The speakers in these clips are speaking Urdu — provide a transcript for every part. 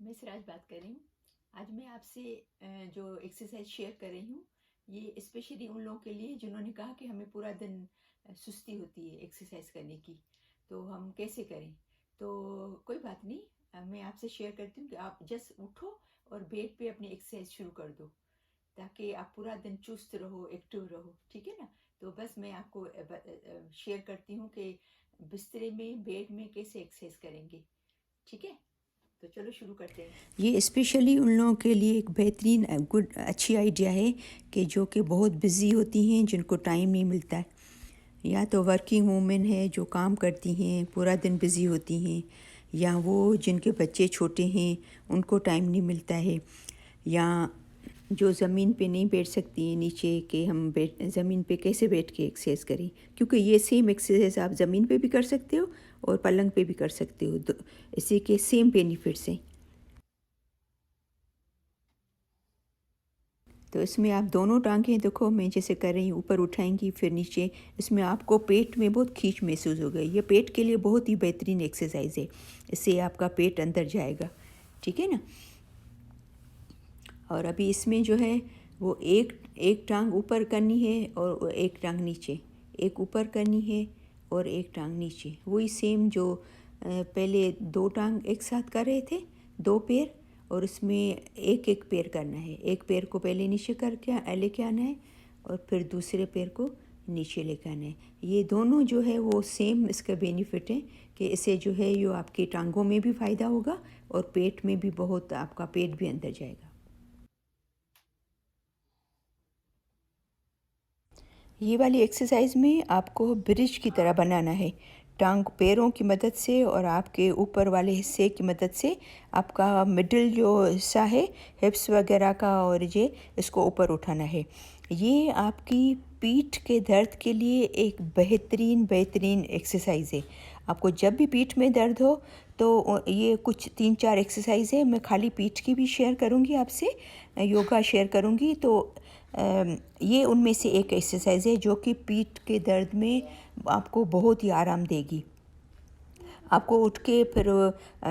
میں سراج بات کر رہی ہوں۔ آج میں آپ سے جو ایکسرسائز شیئر کر رہی ہوں، یہ اسپیشلی ان لوگوں کے لیے جنہوں نے کہا کہ ہمیں پورا دن سستی ہوتی ہے ایکسرسائز کرنے کی، تو ہم کیسے کریں؟ تو کوئی بات نہیں، میں آپ سے شیئر کرتی ہوں کہ آپ جسٹ اٹھو اور بیڈ پہ اپنی ایکسرسائز شروع کر دو، تاکہ آپ پورا دن چست رہو، ایکٹیو رہو، ٹھیک ہے نا؟ تو بس میں آپ کو شیئر کرتی ہوں کہ بسترے میں، بیڈ میں کیسے ایکسرسائز کریں گے، ٹھیک ہے؟ تو چلو شروع کرتے ہیں۔ یہ اسپیشلی ان لوگوں کے لیے ایک بہترین اچھی آئیڈیا ہے کہ جو کہ بہت بزی ہوتی ہیں، جن کو ٹائم نہیں ملتا ہے، یا تو ورکنگ وومن ہے جو کام کرتی ہیں، پورا دن بزی ہوتی ہیں، یا وہ جن کے بچے چھوٹے ہیں ان کو ٹائم نہیں ملتا ہے، یا جو زمین پہ نہیں بیٹھ سکتی ہیں نیچے، کہ ہم زمین پہ کیسے بیٹھ کے ایکسرسائز کریں، کیونکہ یہ سیم ایکسرسائز آپ زمین پہ بھی کر سکتے ہو اور پلنگ پہ بھی کر سکتے ہو، اسی کے سیم بینیفٹس ہیں۔ تو اس میں آپ دونوں ٹانگیں دیکھو، میں جیسے کر رہی ہوں، اوپر اٹھائیں گی پھر نیچے، اس میں آپ کو پیٹ میں بہت کھینچ محسوس ہوگا۔ یہ پیٹ کے لیے بہت ہی بہترین ایکسرسائز ہے، اس سے آپ کا پیٹ اندر جائے گا، ٹھیک ہے نا؟ اور ابھی اس میں جو ہے وہ ایک ٹانگ اوپر کرنی ہے اور ایک ٹانگ نیچے، ایک اوپر کرنی ہے اور ایک ٹانگ نیچے، وہی سیم جو پہلے دو ٹانگ ایک ساتھ کر رہے تھے، دو پیر، اور اس میں ایک ایک پیر کرنا ہے، ایک پیر کو پہلے نیچے کر کے لے کے آنا ہے اور پھر دوسرے پیر کو نیچے لے کے آنا ہے۔ یہ دونوں جو ہے وہ سیم اس کا بینیفٹ ہے کہ اسے جو ہے یہ آپ کی ٹانگوں میں بھی فائدہ ہوگا اور پیٹ میں بھی، بہت آپ کا پیٹ بھی اندر جائے گا۔ یہ والی ایکسرسائز میں آپ کو برج کی طرح بنانا ہے، ٹانگ پیروں کی مدد سے اور آپ کے اوپر والے حصے کی مدد سے آپ کا مڈل جو حصہ ہے ہپس وغیرہ کا، اور یہ اس کو اوپر اٹھانا ہے۔ یہ آپ کی پیٹھ کے درد کے لیے ایک بہترین ایکسرسائز ہے۔ آپ کو جب بھی پیٹھ میں درد ہو تو یہ کچھ 3-4 ایکسرسائز ہے، میں خالی پیٹھ کی بھی شیئر کروں گی آپ سے، یوگا شیئر کروں گی، تو یہ ان میں سے ایک ایکسرسائز ہے جو کہ پیٹھ کے درد میں آپ کو بہت ہی آرام دے گی۔ آپ کو اٹھ کے پھر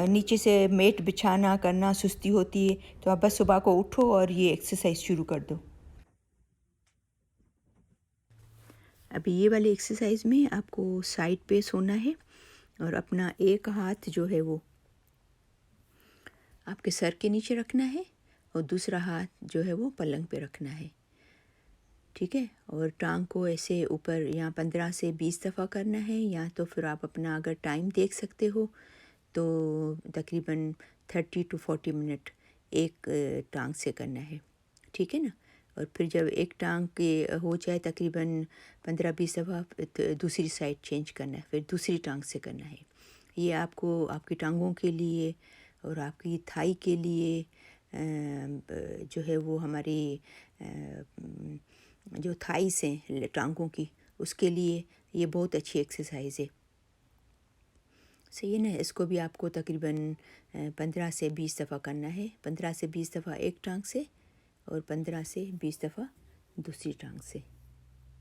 نیچے سے میٹ بچھانا کرنا سستی ہوتی ہے، تو آپ بس صبح کو اٹھو اور یہ ایکسرسائز شروع کر دو۔ ابھی یہ والی ایکسرسائز میں آپ کو سائڈ پہ سونا ہے اور اپنا ایک ہاتھ جو ہے وہ آپ کے سر کے نیچے رکھنا ہے اور دوسرا ہاتھ جو ہے وہ پلنگ پہ رکھنا ہے، ٹھیک ہے؟ اور ٹانگ کو ایسے اوپر یہاں 15 سے 20 دفعہ کرنا ہے، یا تو پھر آپ اپنا اگر ٹائم دیکھ سکتے ہو تو تقریباً 30 to 40 منٹ ایک ٹانگ سے کرنا ہے، ٹھیک ہے نا؟ اور پھر جب ایک ٹانگ کے ہو جائے تقریباً 15-20 دفعہ، دوسری سائڈ چینج کرنا ہے، پھر دوسری ٹانگ سے کرنا ہے۔ یہ آپ کو آپ کی ٹانگوں کے لیے اور آپ کی تھائی کے لیے جو ہے وہ ہماری جو تھائیس ہیں ٹانگوں کی، اس کے لیے یہ بہت اچھی ایکسرسائز ہے، صحیح ہے نا؟ اس کو بھی آپ کو تقریباً 15 سے 20 دفعہ کرنا ہے، 15 سے 20 دفعہ ایک ٹانگ سے اور 15 سے 20 دفعہ دوسری ٹانگ سے،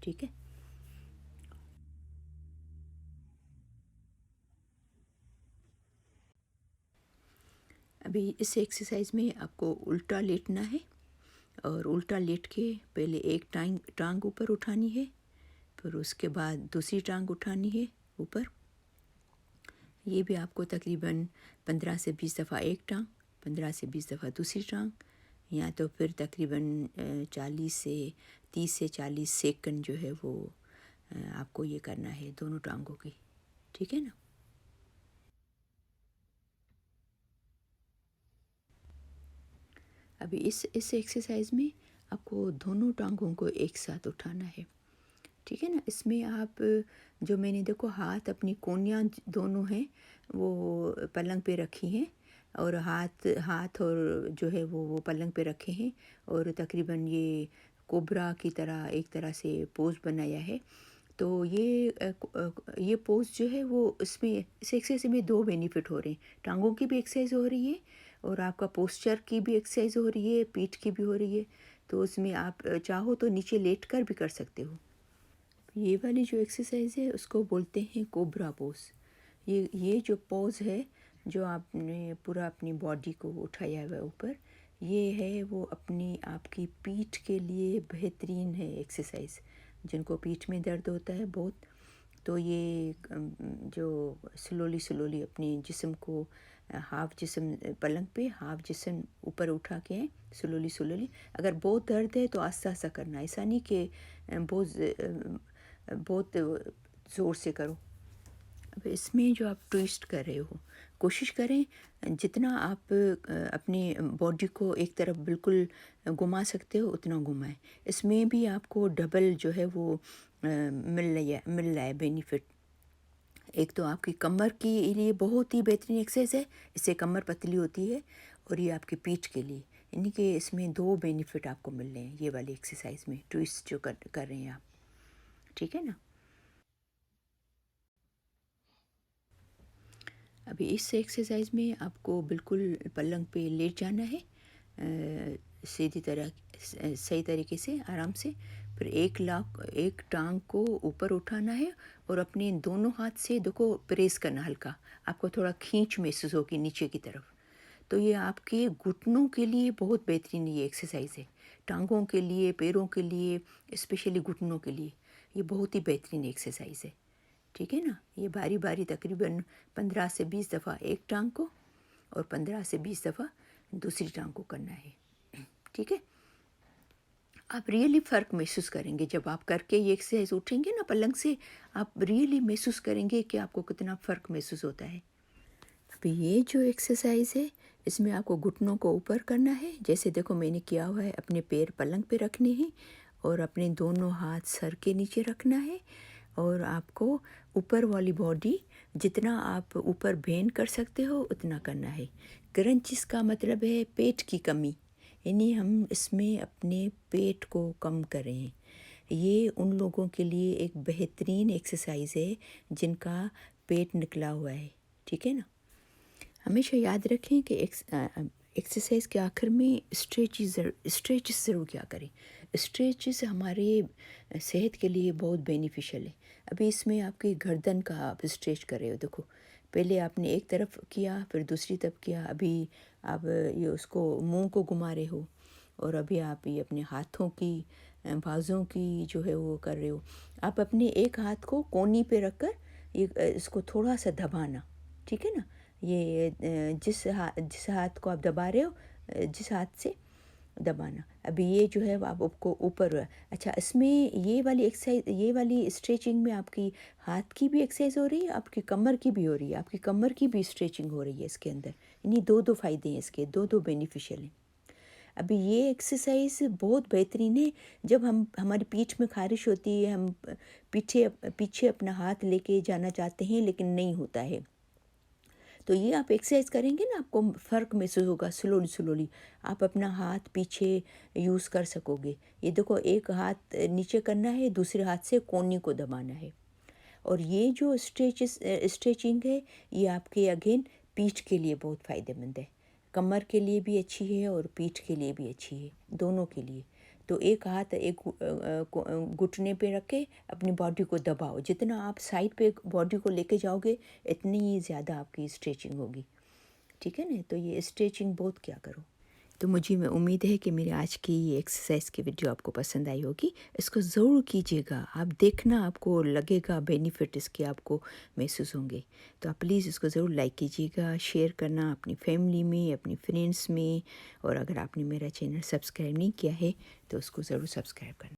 ٹھیک ہے؟ ابھی اس ایکسرسائز میں آپ کو الٹا لیٹنا ہے، اور الٹا لیٹ کے پہلے ایک ٹانگ اوپر اٹھانی ہے، پھر اس کے بعد دوسری ٹانگ اٹھانی ہے اوپر۔ یہ بھی آپ کو تقریباً 15 سے 20 دفعہ ایک ٹانگ، 15 سے 20 دفعہ دوسری ٹانگ، یا تو پھر تقریباً 30 سے 40 سیکنڈ جو ہے وہ آپ کو یہ کرنا ہے دونوں ٹانگوں کی، ٹھیک ہے نا؟ ابھی اس ایکسرسائز میں آپ کو دونوں ٹانگوں کو ایک ساتھ اٹھانا ہے، ٹھیک ہے نا؟ اس میں آپ جو میں نے دیکھو ہاتھ اپنی کونیاں دونوں ہیں وہ پلنگ پہ رکھی ہیں، اور ہاتھ اور جو ہے وہ پلنگ پہ رکھے ہیں، اور تقریباً یہ کوبرا کی طرح ایک طرح سے پوز بنایا ہے۔ تو یہ پوز جو ہے وہ اس ایکسرسائز میں دو بینیفٹ ہو رہے ہیں، ٹانگوں کی بھی ایکسرسائز ہو رہی ہے اور آپ کا پوسچر کی بھی ایکسرسائز ہو رہی ہے، پیٹھ کی بھی ہو رہی ہے۔ تو اس میں آپ چاہو تو نیچے لیٹ کر بھی کر سکتے ہو۔ یہ والی جو ایکسرسائز ہے اس کو بولتے ہیں کوبرا پوز۔ یہ جو پوز ہے جو آپ نے پورا اپنی باڈی کو اٹھایا ہوا ہے اوپر، یہ ہے وہ اپنی آپ کی پیٹھ کے لیے بہترین ہے ایکسرسائز. جن کو پیٹھ میں درد ہوتا ہے بہت، تو یہ جو سلولی اپنی جسم کو ہاف جسم پلنگ پہ، ہاف جسم اوپر اٹھا کے ہیں سلولی. اگر بہت درد ہے تو آہستہ آہستہ کرنا، ایسا نہیں کہ بہت زور سے کرو. اب اس میں جو آپ ٹویسٹ کر رہے ہو، کوشش کریں جتنا آپ اپنی باڈی کو ایک طرف بالکل گھما سکتے ہو اتنا گھمائیں. اس میں بھی آپ کو ڈبل جو ہے وہ مل رہا ہے بینیفٹ. ایک تو آپ کی کمر کے لیے بہت ہی بہترین ایکسرسائز ہے، اس سے کمر پتلی ہوتی ہے، اور یہ آپ کی پیٹھ کے لیے، یعنی کہ اس میں 2 بینیفٹ آپ کو مل رہے ہیں یہ والی ایکسرسائز میں، ٹویسٹ جو کر رہے ہیں آپ. ٹھیک ہے نا؟ ابھی اس ایکسرسائز میں آپ کو بالکل پلنگ پہ لیٹ جانا ہے، صحیح طریقے سے، آرام سے. پھر ایک ٹانگ کو اوپر اٹھانا ہے اور اپنے دونوں ہاتھ سے دیکھو پریس کرنا ہلکا، آپ کو تھوڑا کھینچ محسوس ہوگی نیچے کی طرف. تو یہ آپ کے گھٹنوں کے لیے بہت بہترین یہ ایکسرسائز ہے، ٹانگوں کے لیے، پیروں کے لیے، اسپیشلی گھٹنوں کے لیے یہ بہت ہی بہترین ایکسرسائز ہے. ٹھیک ہے نا؟ یہ باری تقریباً 15 سے 20 دفعہ ایک ٹانگ کو اور 15 سے 20 دفعہ دوسری ٹانگ کو کرنا ہے. ٹھیک ہے؟ آپ ریئلی فرق محسوس کریں گے جب آپ کر کے یہ ایکسرسائز اٹھیں گے نا پلنگ سے، آپ ریئلی محسوس کریں گے کہ آپ کو کتنا فرق محسوس ہوتا ہے. ابھی یہ جو ایکسرسائز ہے اس میں آپ کو گھٹنوں کو اوپر کرنا ہے، جیسے دیکھو میں نے کیا ہوا ہے، اپنے پیر پلنگ پہ رکھنے ہیں اور اپنے دونوں ہاتھ سر کے نیچے رکھنا ہے، اور آپ کو اوپر والی باڈی جتنا آپ اوپر بینڈ کر سکتے ہو اتنا کرنا ہے. کرنچز کا مطلب ہے پیٹ کی کمی، یعنی ہم اس میں اپنے پیٹ کو کم کر رہے ہیں. یہ ان لوگوں کے لیے ایک بہترین ایکسرسائز ہے جن کا پیٹ نکلا ہوا ہے. ٹھیک ہے نا؟ ہمیشہ یاد رکھیں کہ ایکسرسائز کے آخر میں اسٹریچز ضرور کیا کریں. اسٹریچز ہمارے صحت کے لیے بہت بینیفیشل ہے. ابھی اس میں آپ کی گردن کا آپ اسٹریچ کر رہے ہو، دیکھو پہلے آپ نے ایک طرف کیا پھر دوسری طرف کیا، ابھی آپ یہ اس کو منہ کو گھما رہے ہو، اور ابھی آپ یہ اپنے ہاتھوں کی بازوں کی جو ہے وہ کر رہے ہو. آپ اپنے ایک ہاتھ کو کونی پہ رکھ کر اس کو تھوڑا سا دبانا. ٹھیک ہے نا؟ یہ جس ہاتھ کو آپ دبا رہے ہو جس ہاتھ سے دبانا. ابھی یہ جو ہے آپ کو اوپر. اچھا، اس میں یہ والی ایکسرسائز، یہ والی اسٹریچنگ میں آپ کی ہاتھ کی بھی ایکسرسائز ہو رہی ہے، آپ کی کمر کی بھی ہو رہی ہے، آپ کی کمر کی بھی اسٹریچنگ ہو رہی ہے اس کے اندر. یعنی 2 فائدے ہیں اس کے، 2 بینیفیشل ہیں. ابھی یہ ایکسرسائز بہت بہترین ہے جب ہماری پیٹھ میں خارش ہوتی ہے، ہم پیچھے اپنا ہاتھ لے کے جانا چاہتے ہیں لیکن نہیں ہوتا ہے. تو یہ آپ ایکسرسائز کریں گے نا، آپ کو فرق محسوس ہوگا. سلولی آپ اپنا ہاتھ پیچھے یوز کر سکو گے. یہ دیکھو ایک ہاتھ نیچے کرنا ہے، دوسرے ہاتھ سے کونی کو دبانا ہے. اور یہ جو اسٹریچنگ ہے یہ آپ کے اگین پیٹھ کے لیے بہت فائدہ مند ہے. کمر کے لیے بھی اچھی ہے اور پیٹھ کے لیے بھی اچھی ہے، دونوں کے لیے. تو ایک ہاتھ ایک گھٹنے پہ رکھ کے اپنی باڈی کو دباؤ. جتنا آپ سائڈ پہ باڈی کو لے کے جاؤ گے اتنی ہی زیادہ آپ کی اسٹریچنگ ہوگی. ٹھیک ہے نا؟ تو یہ اسٹریچنگ بہت کیا کرو. تو مجھے امید ہے کہ میرے آج کی یہ ایکسرسائز کی ویڈیو آپ کو پسند آئی ہوگی. اس کو ضرور کیجیے گا، آپ دیکھنا آپ کو لگے گا بینیفٹ اس کے آپ کو محسوس ہوں گے. تو آپ پلیز اس کو ضرور لائک کیجیے گا، شیئر کرنا اپنی فیملی میں، اپنی فرینڈس میں، اور اگر آپ نے میرا چینل سبسکرائب نہیں کیا ہے تو اس کو ضرور سبسکرائب کرنا.